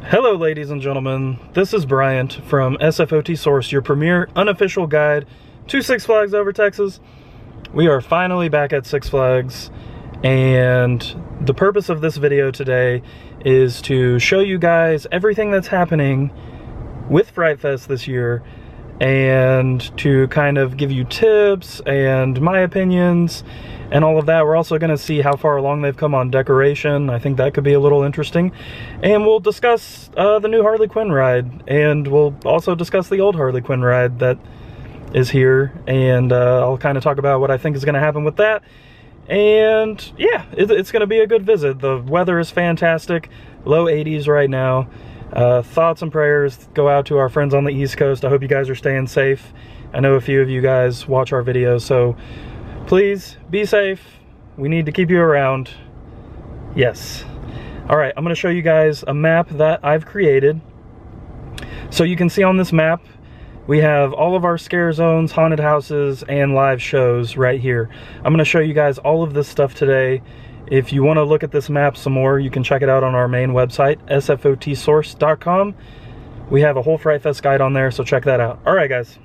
Hello ladies and gentlemen, this is Bryant from SFOT Source, your premier unofficial guide to Six Flags Over Texas. We are finally back at Six Flags, and the purpose of this video today is to show you guys everything that's happening with Fright Fest this year, and to kind of give you tips and my opinions and all of that. We're also going to see how far along they've come on decoration. I think that could be a little interesting. And we'll discuss the new Harley Quinn ride, and we'll also discuss the old Harley Quinn ride that is here, and I'll kind of talk about what I think is going to happen with that. And yeah, it's going to be a good visit. The weather is fantastic, low 80s right now. Thoughts and prayers go out to our friends on the East Coast. I hope you guys are staying safe. I know a few of you guys watch our videos, so please be safe. We need to keep you around. Yes. All right, I'm going to show you guys a map that I've created. So you can see on this map, we have all of our scare zones, haunted houses, and live shows right here. I'm going to show you guys all of this stuff today. If you want to look at this map some more, you can check it out on our main website, sfotsource.com. We have a whole Fright Fest guide on there, so check that out. All right, guys,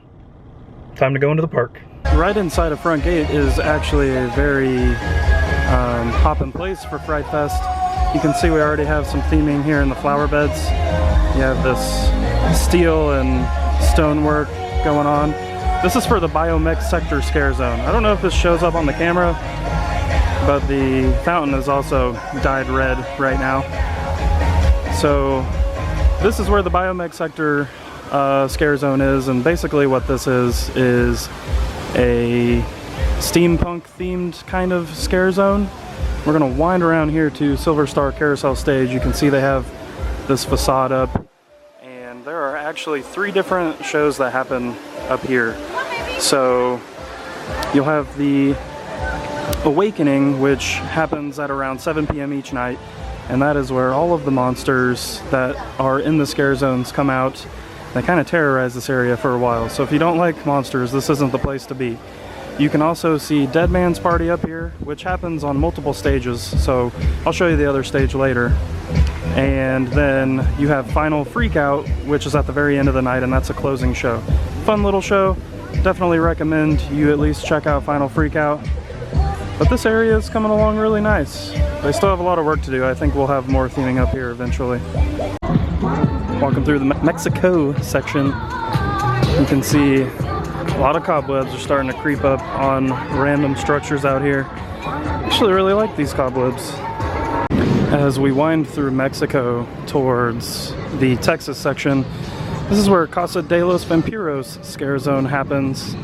time to go into the park. Right inside of front gate is actually a very hoppin' place for Fright Fest. You can see we already have some theming here in the flower beds. You have this steel and stonework going on. This is for the Biomech Sector scare zone. I don't know if this shows up on the camera, but the fountain is also dyed red right now. So this is where the Biomech Sector scare zone is, and basically what this is a steampunk themed kind of scare zone. We're gonna wind around here to Silver Star Carousel Stage. You can see they have this facade up, and there are actually 3 different shows that happen up here. So you'll have the Awakening, which happens at around 7 p.m. each night, and that is where all of the monsters that are in the scare zones come out. They kind of terrorize this area for a while, so if you don't like monsters, this isn't the place to be. You can also see Dead Man's Party up here, which happens on multiple stages, so I'll show you the other stage later. And then you have Final Freakout, which is at the very end of the night, and that's a closing show. Fun little show. Definitely recommend you at least check out Final Freakout. But this area is coming along really nice. They still have a lot of work to do. I think we'll have more theming up here eventually. Walking through the Mexico section, you can see a lot of cobwebs are starting to creep up on random structures out here. I actually really like these cobwebs. As we wind through Mexico towards the Texas section, this is where Casa de los Vampiros scare zone happens.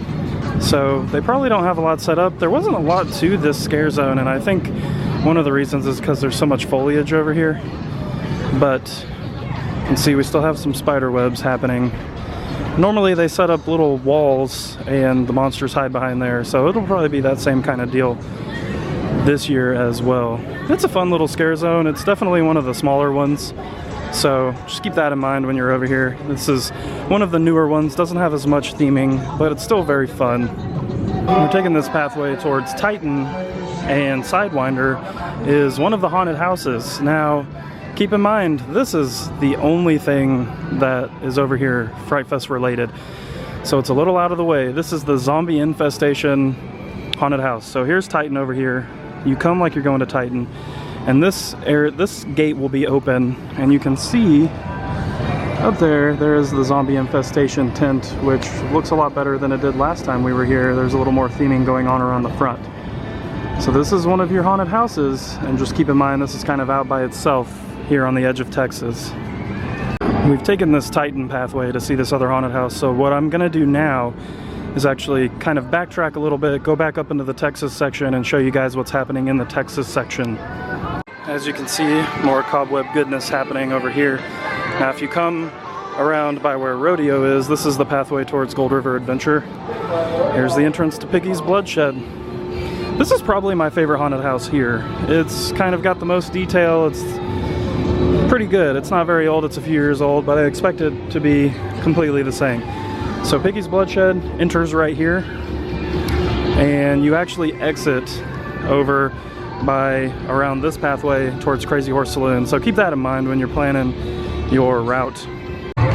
So they probably don't have a lot set up. There wasn't a lot to this scare zone, and I think one of the reasons is because there's so much foliage over here. But you can see we still have some spider webs happening. Normally they set up little walls and the monsters hide behind there, so it'll probably be that same kind of deal this year as well. It's a fun little scare zone. It's definitely one of the smaller ones, so just keep that in mind when you're over here. This is one of the newer ones, doesn't have as much theming, but it's still very fun. We're taking this pathway towards Titan, and Sidewinder is one of the haunted houses. Now, keep in mind, this is the only thing that is over here Fright Fest related, so it's a little out of the way. This is the Zombie Infestation haunted house. So here's Titan over here. You come like you're going to Titan, and this gate will be open, and you can see up there is the Zombie Infestation tent, which looks a lot better than it did last time we were here. There's a little more theming going on around the front. So this is one of your haunted houses, and just keep in mind this is kind of out by itself here on the edge of Texas. We've taken this Titan pathway to see this other haunted house, so what I'm gonna do now is actually kind of backtrack a little bit, go back up into the Texas section, and show you guys what's happening in the Texas section. As you can see, more cobweb goodness happening over here. Now if you come around by where Rodeo is, this is the pathway towards Gold River Adventure. Here's the entrance to Piggy's Bloodshed. This is probably my favorite haunted house here. It's kind of got the most detail. It's pretty good. It's not very old, it's a few years old, but I expect it to be completely the same. So Piggy's Bloodshed enters right here, and you actually exit over by around this pathway towards Crazy Horse Saloon. So keep that in mind when you're planning your route.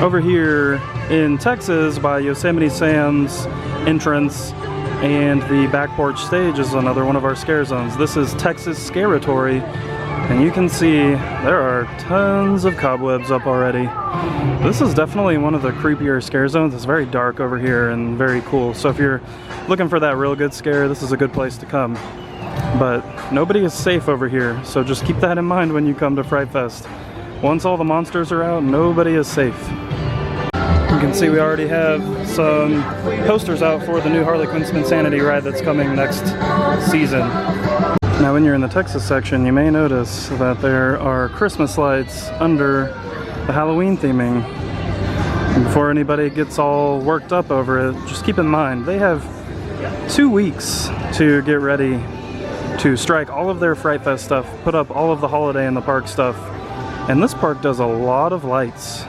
Over here in Texas by Yosemite Sam's entrance and the back porch stage is another one of our scare zones. This is Texas Scaratory, and you can see there are tons of cobwebs up already. This is definitely one of the creepier scare zones. It's very dark over here and very cool. So if you're looking for that real good scare, this is a good place to come. But nobody is safe over here, so just keep that in mind when you come to Fright Fest. Once all the monsters are out, nobody is safe. You can see we already have some posters out for the new Harley Quinn Spinsanity ride that's coming next season. Now when you're in the Texas section, you may notice that there are Christmas lights under the Halloween theming. And before anybody gets all worked up over it, just keep in mind they have 2 weeks to get ready to strike all of their Fright Fest stuff, put up all of the holiday in the park stuff, and this park does a lot of lights.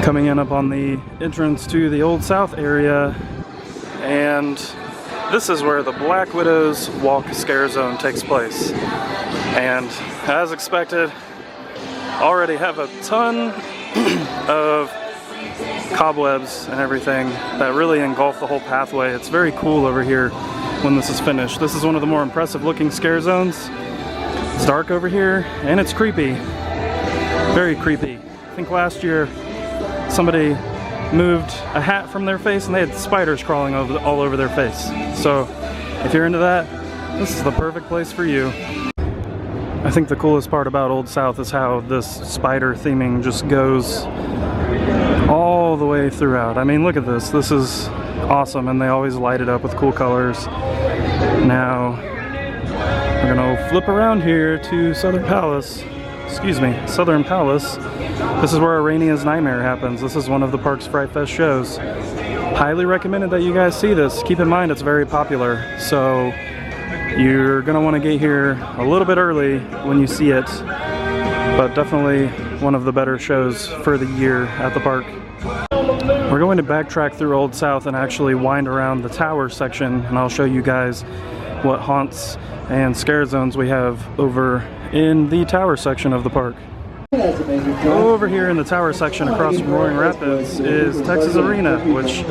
Coming in up on the entrance to the Old South area, and this is where the Black Widow's Walk Scare Zone takes place. And as expected, already have a ton of cobwebs and everything that really engulf the whole pathway. It's very cool over here when this is finished. This is one of the more impressive looking scare zones. It's dark over here and it's creepy. Very creepy. I think last year somebody moved a hat from their face and they had spiders crawling all over their face. So if you're into that, this is the perfect place for you. I think the coolest part about Old South is how this spider theming just goes all the way throughout. I mean, look at this. This is awesome, and they always light it up with cool colors. Now, we're gonna flip around here to Southern Palace. Excuse me, Southern Palace. This is where Arania's Nightmare happens. This is one of the park's Fright Fest shows. Highly recommended that you guys see this. Keep in mind it's very popular, so you're gonna want to get here a little bit early when you see it, but definitely one of the better shows for the year at the park. We're going to backtrack through Old South and actually wind around the tower section, and I'll show you guys what haunts and scare zones we have over in the tower section of the park. Over here in the tower section across from Roaring Rapids is Texas Arena, which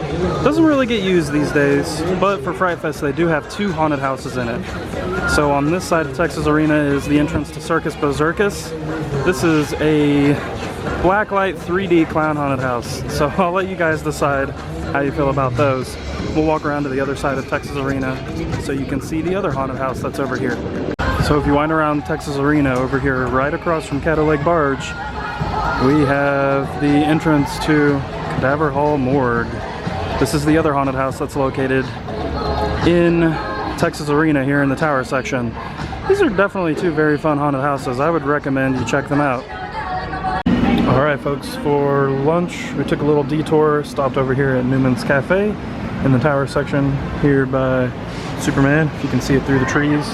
doesn't really get used these days, but for Fright Fest they do have 2 haunted houses in it. So on this side of Texas Arena is the entrance to Circus Berserkus. This is a blacklight 3D clown haunted house, so I'll let you guys decide how you feel about those. We'll walk around to the other side of Texas Arena so you can see the other haunted house that's over here. So if you wind around Texas Arena over here, right across from Caddo Lake Barge, we have the entrance to Cadaver Hall Morgue. This is the other haunted house that's located in Texas Arena here in the tower section. These are definitely 2 very fun haunted houses. I would recommend you check them out. Alright folks, for lunch we took a little detour, stopped over here at Newmans Cafe in the tower section here by Superman, if you can see it through the trees.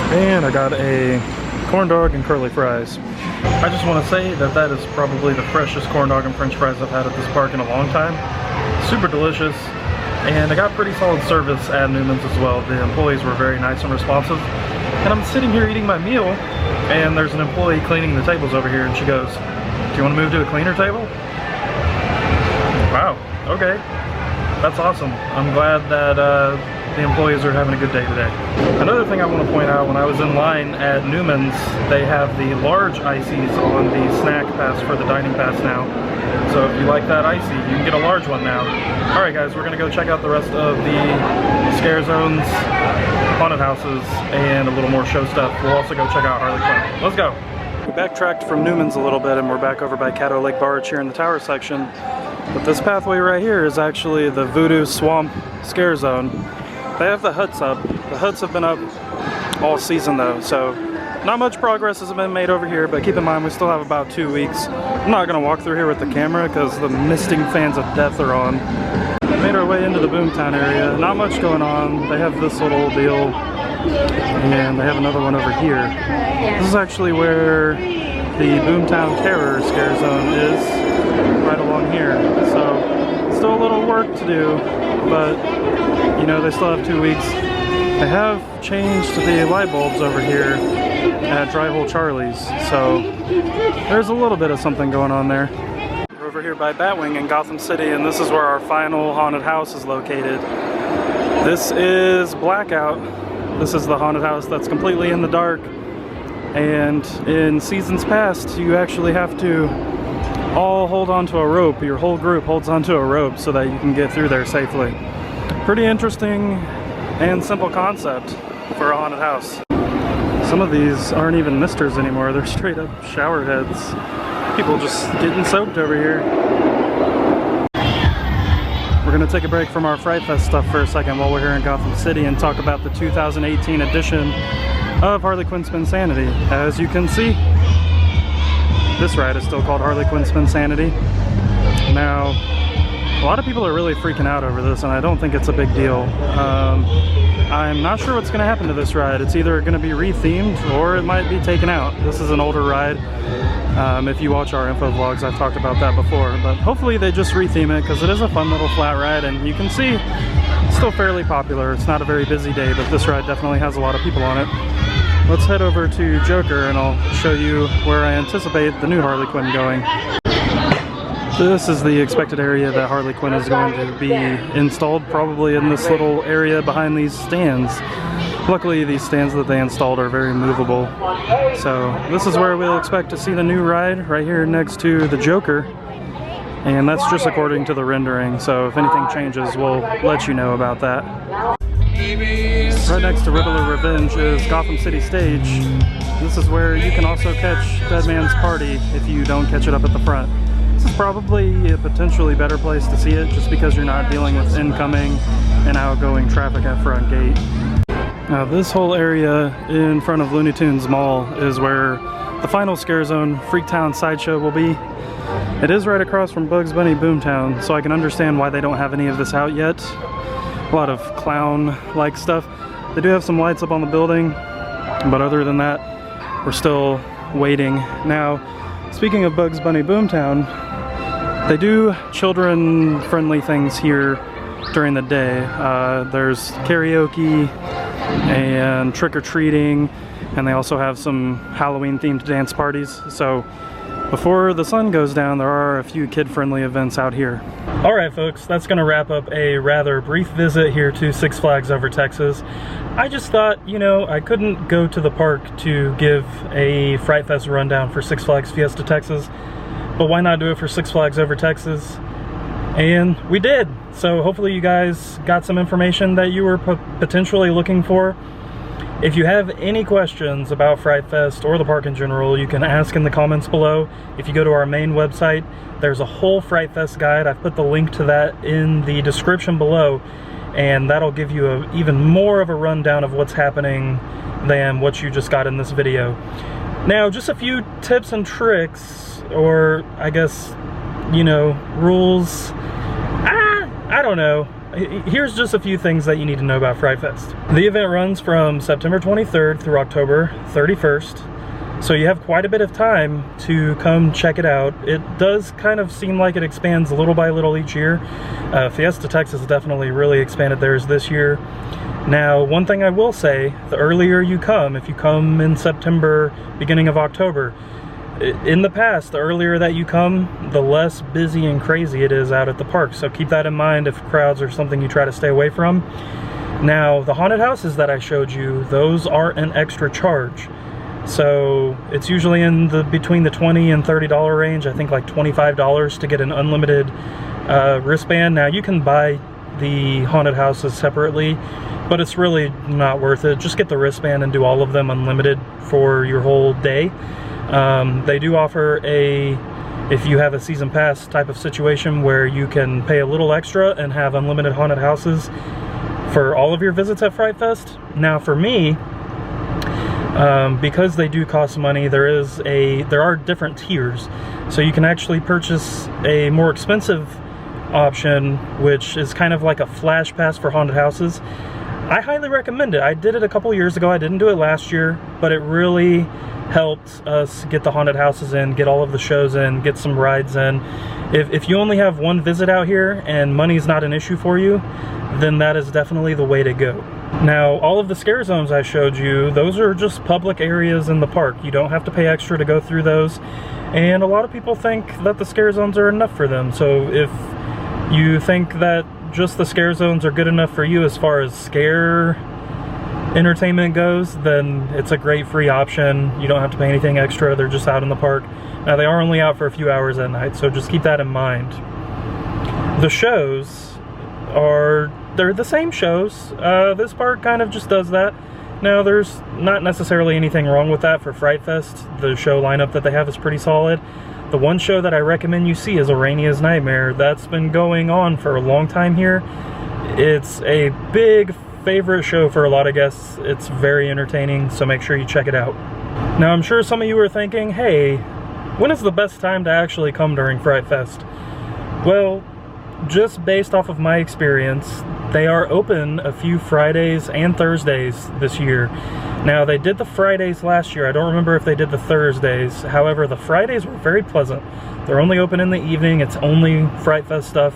And I got a corn dog and curly fries. I just want to say that that is probably the freshest corn dog and french fries I've had at this park in a long time. Super delicious, and I got pretty solid service at Newmans as well. The employees were very nice and responsive. And I'm sitting here eating my meal, and there's an employee cleaning the tables over here, and she goes, "Do you want to move to a cleaner table?" Wow, okay. That's awesome. I'm glad that the employees are having a good day today. Another thing I want to point out, when I was in line at Newmans, they have the large ices on the snack pass for the dining pass now. So if you like that icy, you can get a large one now. Alright guys, we're going to go check out the rest of the scare zones, haunted houses, and a little more show stuff. We'll also go check out Harley Quinn. Let's go! We backtracked from Newmans a little bit and we're back over by Caddo Lake Barge here in the tower section. But this pathway right here is actually the Voodoo Swamp scare zone. They have the huts up. The huts have been up all season though, so not much progress has been made over here, but keep in mind we still have about 2 weeks. I'm not going to walk through here with the camera because the misting fans of death are on. We made our way into the Boomtown area. Not much going on. They have this little deal, and they have another one over here. This is actually where the Boomtown Terror scare zone is, right along here. So still a little work to do, but you know, they still have 2 weeks. They have changed the light bulbs over here at Dry Hole Charlie's, so there's a little bit of something going on there. We're over here by Batwing in Gotham City, and this is where our final haunted house is located. This is Blackout. This is the haunted house that's completely in the dark, and in seasons past you actually have to all hold onto a rope. Your whole group holds onto a rope so that you can get through there safely. Pretty interesting and simple concept for a haunted house. Some of these aren't even misters anymore, they're straight up shower heads. People just getting soaked over here. We're gonna take a break from our Fright Fest stuff for a second while we're here in Gotham City and talk about the 2018 edition of Harley Quinn Spinsanity. As you can see, this ride is still called Harley Quinn Spinsanity. Now, a lot of people are really freaking out over this, and I don't think it's a big deal. I'm not sure what's going to happen to this ride. It's either going to be rethemed or it might be taken out. This is an older ride. If you watch our info vlogs, I've talked about that before, but hopefully they just retheme it because it is a fun little flat ride, and you can see it's still fairly popular. It's not a very busy day, but this ride definitely has a lot of people on it. Let's head over to Joker and I'll show you where I anticipate the new Harley Quinn going. This is the expected area that Harley Quinn is going to be installed, probably in this little area behind these stands. Luckily, these stands that they installed are very movable. So this is where we'll expect to see the new ride, right here next to the Joker. And that's just according to the rendering, so if anything changes, we'll let you know about that. Right next to Riddler Revenge is Gotham City Stage. This is where you can also catch Dead Man's Party if you don't catch it up at the front. This is probably a potentially better place to see it just because you're not dealing with incoming and outgoing traffic at front gate. Now this whole area in front of Looney Tunes Mall is where the final Scare Zone Freaktown Sideshow will be. It is right across from Bugs Bunny Boomtown, so I can understand why they don't have any of this out yet. A lot of clown-like stuff. They do have some lights up on the building, but other than that, we're still waiting. Now, speaking of Bugs Bunny Boomtown, they do children-friendly things here during the day. There's karaoke and trick-or-treating, and they also have some Halloween-themed dance parties. So before the sun goes down, there are a few kid-friendly events out here. Alright folks, that's going to wrap up a rather brief visit here to Six Flags Over Texas. I just thought, you know, I couldn't go to the park to give a Fright Fest rundown for Six Flags Fiesta Texas, but why not do it for Six Flags Over Texas? And we did! So hopefully you guys got some information that you were potentially looking for. If you have any questions about Fright Fest or the park in general, you can ask in the comments below. If you go to our main website, there's a whole Fright Fest guide. I've put the link to that in the description below, and that'll give you even more of a rundown of what's happening than what you just got in this video. Now, just a few tips and tricks, or I guess, you know, rules. I don't know. Here's just a few things that you need to know about Fright Fest. The event runs from September 23rd through October 31st, so you have quite a bit of time to come check it out. It does kind of seem like it expands little by little each year. Fiesta Texas definitely really expanded theirs this year. Now, one thing I will say, the earlier you come, if you come in September, beginning of October, in the past, the earlier that you come, the less busy and crazy it is out at the park. So keep that in mind if crowds are something you try to stay away from. Now, the haunted houses that I showed you, those are an extra charge. So it's usually in the between the $20 and $30 range. I think like $25 to get an unlimited wristband. Now you can buy the haunted houses separately, but it's really not worth it. Just get the wristband and do all of them unlimited for your whole day. They do offer if you have a season pass type of situation where you can pay a little extra and have unlimited haunted houses for all of your visits at Fright Fest. Now for me, because they do cost money, there are different tiers. So you can actually purchase a more expensive option, which is kind of like a flash pass for haunted houses. I highly recommend it. I did it a couple years ago. I didn't do it last year, but it really helped us get the haunted houses in, get all of the shows in, get some rides in. If you only have one visit out here and money's not an issue for you, then that is definitely the way to go. Now, all of the scare zones I showed you, those are just public areas in the park. You don't have to pay extra to go through those. And a lot of people think that the scare zones are enough for them. So if you think that just the scare zones are good enough for you as far as scare entertainment goes, then it's a great free option. You don't have to pay anything extra. They're just out in the park. Now, they are only out for a few hours at night, so just keep that in mind. The shows they're the same shows. This park kind of just does that. Now, there's not necessarily anything wrong with that for Fright Fest. The show lineup that they have is pretty solid. The one show that I recommend you see is Arania's Nightmare. That's been going on for a long time here. It's a big favorite show for a lot of guests. It's very entertaining, so make sure you check it out. Now, I'm sure some of you are thinking, hey, when is the best time to actually come during Fright Fest? Well, just based off of my experience, they are open a few Fridays and Thursdays this year. Now, they did the Fridays last year. I don't remember if they did the Thursdays. However, the Fridays were very pleasant. They're only open in the evening. It's only Fright Fest stuff,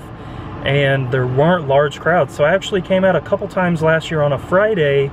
and there weren't large crowds. So I actually came out a couple times last year on a Friday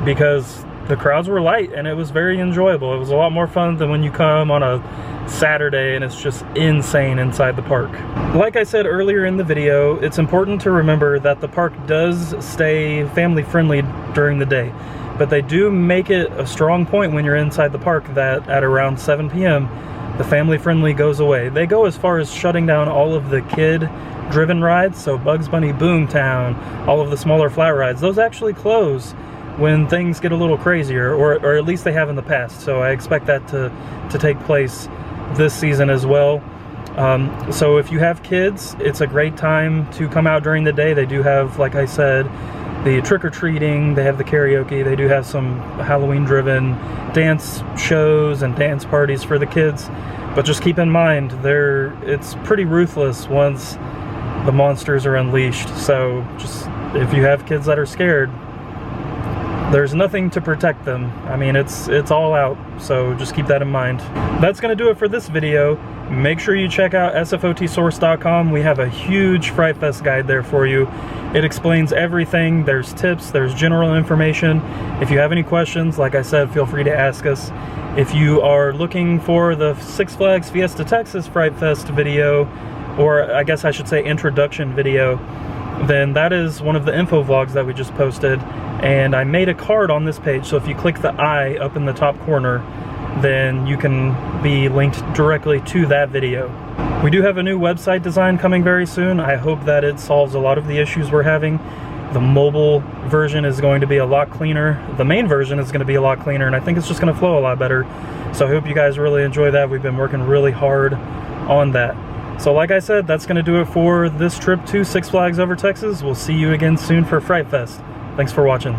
because the crowds were light and it was very enjoyable. It was a lot more fun than when you come on a Saturday and it's just insane inside the park. Like I said earlier in the video, it's important to remember that the park does stay family friendly during the day, but they do make it a strong point when you're inside the park that at around 7 p.m. the family friendly goes away. They go as far as shutting down all of the kid driven rides, so Bugs Bunny Boomtown, all of the smaller flat rides, those actually close when things get a little crazier, or at least they have in the past. So I expect that to take place this season as well. So if you have kids, it's a great time to come out during the day. They do have, like I said, the trick-or-treating, they have the karaoke, they do have some Halloween-driven dance shows and dance parties for the kids. But just keep in mind, it's pretty ruthless once the monsters are unleashed. So just, if you have kids that are scared, there's nothing to protect them. I mean, it's all out, so just keep that in mind. That's gonna do it for this video. Make sure you check out sfotsource.com. We have a huge Fright Fest guide there for you. It explains everything. There's tips, there's general information. If you have any questions, like I said, feel free to ask us. If you are looking for the Six Flags Fiesta Texas Fright Fest video, or I guess I should say introduction video, then that is one of the info vlogs that we just posted, and I made a card on this page, so if you click the I up in the top corner, then you can be linked directly to that video. We do have a new website design coming very soon. I hope that it solves a lot of the issues we're having. The mobile version is going to be a lot cleaner. The main version is going to be a lot cleaner, and I think it's just going to flow a lot better. So I hope you guys really enjoy that. We've been working really hard on that. So like I said, that's going to do it for this trip to Six Flags Over Texas. We'll see you again soon for Fright Fest. Thanks for watching.